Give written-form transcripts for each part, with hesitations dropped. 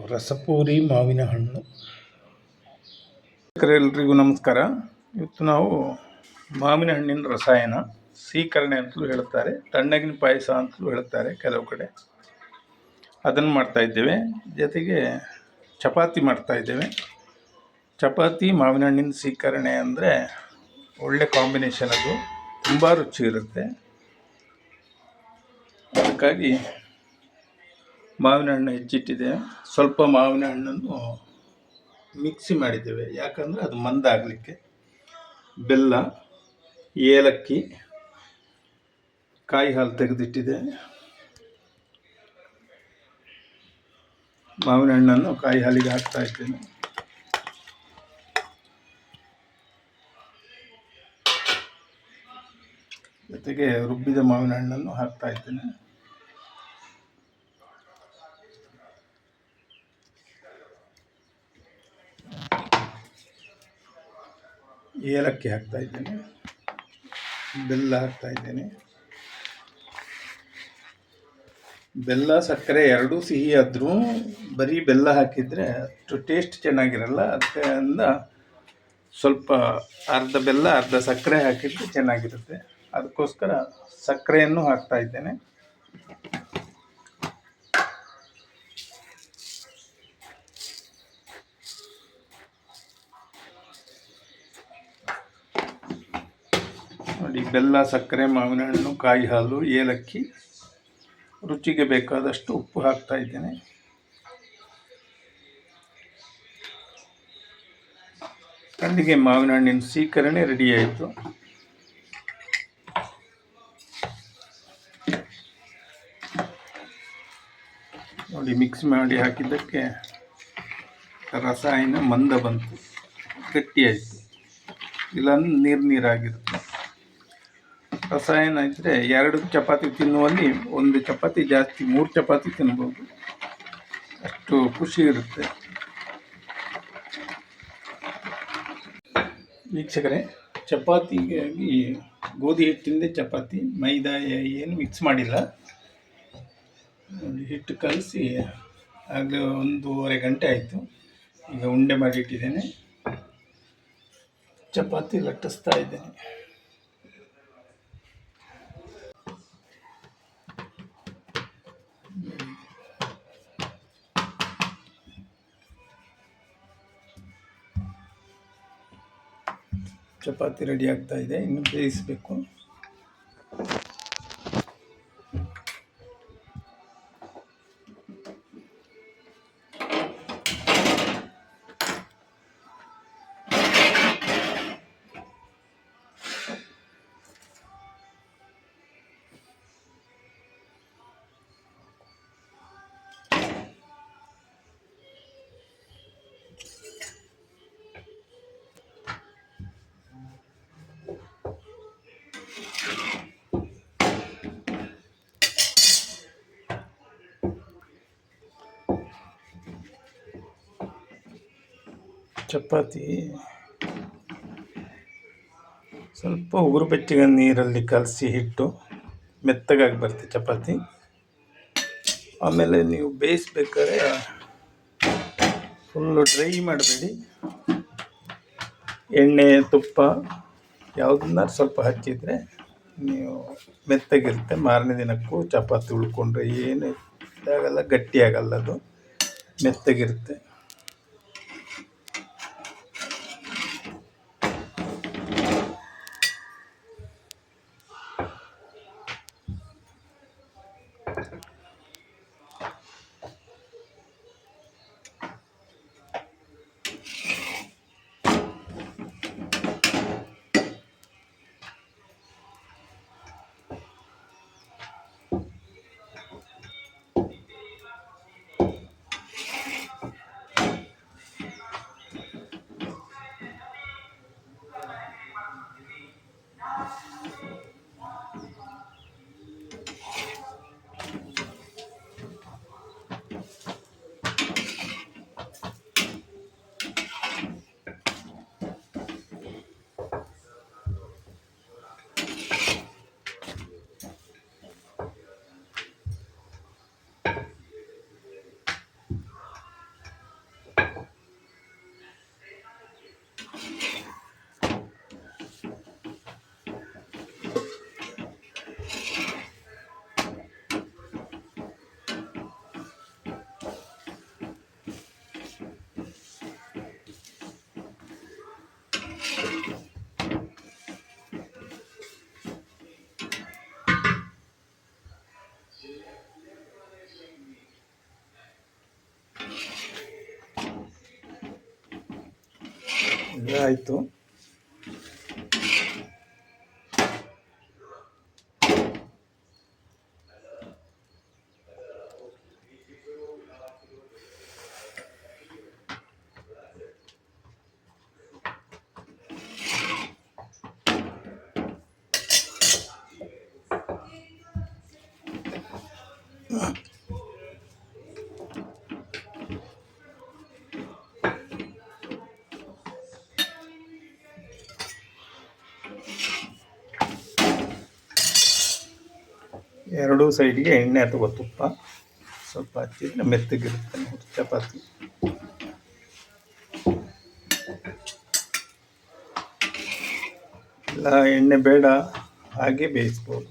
ರಸಪೂರಿ ಮಾವಿನ ಹಣ್ಣು. ಎಲ್ರಿಗೂ ನಮಸ್ಕಾರ. ಇವತ್ತು ನಾವು ಮಾವಿನ ಹಣ್ಣಿನ ರಸಾಯನ, ಸೀಕರಣೆ ಅಂತಲೂ ಹೇಳುತ್ತಾರೆ, ತಣ್ಣಗಿನ ಪಾಯಸ ಅಂತಲೂ ಹೇಳುತ್ತಾರೆ ಕೆಲವು ಕಡೆ. ಅದನ್ನು ಮಾಡ್ತಾ ಇದ್ದೇವೆ. ಜೊತೆಗೆ ಚಪಾತಿ ಮಾಡ್ತಾ ಇದ್ದೇವೆ. ಚಪಾತಿ ಮಾವಿನ ಹಣ್ಣಿನ ಸೀಕರಣೆ ಅಂದರೆ ಒಳ್ಳೆ ಕಾಂಬಿನೇಷನ್. ಅದು ತುಂಬ ರುಚಿ ಇರುತ್ತೆ. ಅದಕ್ಕಾಗಿ ಮಾವಿನ ಹಣ್ಣು ಹೆಚ್ಚಿಟ್ಟಿದ್ದೇವೆ. ಸ್ವಲ್ಪ ಮಾವಿನ ಹಣ್ಣನ್ನು ಮಿಕ್ಸಿ ಮಾಡಿದ್ದೇವೆ, ಯಾಕಂದರೆ ಅದು ಮಂದಾಗಲಿಕ್ಕೆ. ಬೆಲ್ಲ, ಏಲಕ್ಕಿ, ಕಾಯಿ ಹಾಲು ತೆಗೆದಿಟ್ಟಿದೆ. ಮಾವಿನ ಹಣ್ಣನ್ನು ಕಾಯಿ ಹಾಲಿಗೆ ಹಾಕ್ತಾ ಇದ್ದೇನೆ. ಜೊತೆಗೆ ರುಬ್ಬಿದ ಮಾವಿನ ಹಣ್ಣನ್ನು ಹಾಕ್ತಾ ಇದ್ದೇನೆ. ಏಲಕ್ಕಿ ಹಾಕ್ತಾ ಇದ್ದೇನೆ. ಬೆಲ್ಲ ಹಾಕ್ತಾ ಇದ್ದೇನೆ. ಬೆಲ್ಲ ಸಕ್ಕರೆ ಎರಡೂ ಸಿಹಿ ಆದರೂ ಬರೀ ಬೆಲ್ಲ ಹಾಕಿದರೆ ಅಷ್ಟು ಟೇಸ್ಟ್ ಚೆನ್ನಾಗಿರಲ್ಲ. ಅದರಿಂದ ಸ್ವಲ್ಪ ಅರ್ಧ ಬೆಲ್ಲ ಅರ್ಧ ಸಕ್ಕರೆ ಹಾಕಿದರೆ ಚೆನ್ನಾಗಿರುತ್ತೆ. ಅದಕ್ಕೋಸ್ಕರ ಸಕ್ಕರೆಯನ್ನು ಹಾಕ್ತಾ ಇದ್ದೇನೆ. ನೋಡಿ, ಬೆಲ್ಲ, ಸಕ್ಕರೆ, ಮಾವಿನ ಹಣ್ಣು, ಕಾಯಿ ಹಾಲು, ಏಲಕ್ಕಿ, ರುಚಿಗೆ ಬೇಕಾದಷ್ಟು ಉಪ್ಪು ಹಾಕ್ತಾ ಇದ್ದೇನೆ. ಅಲ್ಲಿಗೆ ಮಾವಿನ ಹಣ್ಣಿನ ಸೀಕರಣೆ ರೆಡಿ ಆಯಿತು. ನೋಡಿ, ಮಿಕ್ಸ್ ಮಾಡಿ ಹಾಕಿದ್ದಕ್ಕೆ ರಸಾಯನ ಮಂದ ಬಂತು, ಗಟ್ಟಿಯಾಯಿತು. ಇಲ್ಲ ನೀರಾಗಿರುತ್ತೆ. ರಸಾಯನ ಇದ್ದರೆ 2 ಚಪಾತಿ ತಿನ್ನುವಲ್ಲಿ 1 ಚಪಾತಿ ಜಾಸ್ತಿ, 3 ಚಪಾತಿ ತಿನ್ಬೋದು. ಅಷ್ಟು ಖುಷಿ ಇರುತ್ತೆ. ವೀಕ್ಷಕರೇ, ಚಪಾತಿಗಾಗಿ ಗೋಧಿ ಹಿಟ್ಟಿಂದ ಚಪಾತಿ, ಮೈದಾ ಏನು ಮಿಕ್ಸ್ ಮಾಡಿಲ್ಲ. ಹಿಟ್ಟು ಕಲಸಿ ಆಗಲೇ 1.5 ಗಂಟೆ ಆಯಿತು. ಈಗ ಉಂಡೆ ಮಾಡಿ ಇಟ್ಟಿದ್ದೇನೆ. ಚಪಾತಿ ಲಟ್ಟಿಸ್ತಾ ಇದ್ದೇನೆ. ಚಪಾತಿ ರೆಡಿ ಆಗ್ತಾ ಇದೆ, ಇನ್ನು ಬೇಯಿಸಬೇಕು. ಚಪಾತಿ ಸ್ವಲ್ಪ ಉಗುರು ಬೆಚ್ಚಗೆ ನೀರಲ್ಲಿ ಕಲಸಿ ಹಿಟ್ಟು ಮೆತ್ತಗಾಗಿ ಬರುತ್ತೆ ಚಪಾತಿ. ಆಮೇಲೆ ನೀವು ಬೇಯಿಸ್ಬೇಕಾದ್ರೆ ಫುಲ್ಲು ಡ್ರೈ ಮಾಡಬೇಡಿ. ಎಣ್ಣೆ, ತುಪ್ಪ ಯಾವುದನ್ನ ಸ್ವಲ್ಪ ಹಚ್ಚಿದರೆ ನೀವು ಮೆತ್ತಗಿರುತ್ತೆ. ಮಾರನೇ ದಿನಕ್ಕೂ ಚಪಾತಿ ಉಳ್ಕೊಂಡ್ರೆ ಏನು ಇದಾಗಲ್ಲ, ಗಟ್ಟಿಯಾಗಲ್ಲ, ಅದು ಮೆತ್ತಗಿರುತ್ತೆ. ಆಯಿತು. ಎರಡೂ ಸೈಡ್ಗೆ ಎಣ್ಣೆ ಅಥವಾ ತುಪ್ಪ ಸ್ವಲ್ಪ ಹಚ್ಚಿದ್ರೆ ಮೆತ್ತಗಿರುತ್ತೆ ಚಪಾತಿ. ಇಲ್ಲ ಎಣ್ಣೆ ಬೇಡ ಹಾಗೆ ಬೇಯಿಸ್ಬೋದು.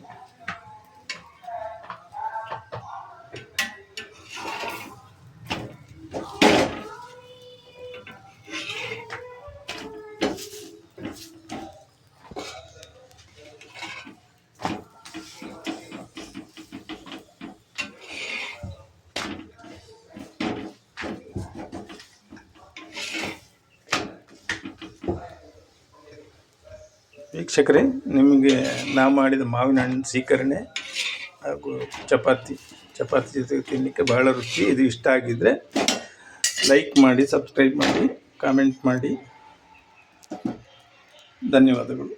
ವೀಕ್ಷಕರೇ, ನಿಮಗೆ ನಾ ಮಾಡಿದ ಮಾವಿನ ಹಣ್ಣು ಸೀಕರಣೆ ಹಾಗೂ ಚಪಾತಿ ಜೊತೆಗೆ ತಿನ್ನಲಿಕ್ಕೆ ಬಹಳ ರುಚಿ. ಇದು ಇಷ್ಟ ಆಗಿದ್ದರೆ ಲೈಕ್ ಮಾಡಿ, ಸಬ್ಸ್ಕ್ರೈಬ್ ಮಾಡಿ, ಕಾಮೆಂಟ್ ಮಾಡಿ. ಧನ್ಯವಾದಗಳು.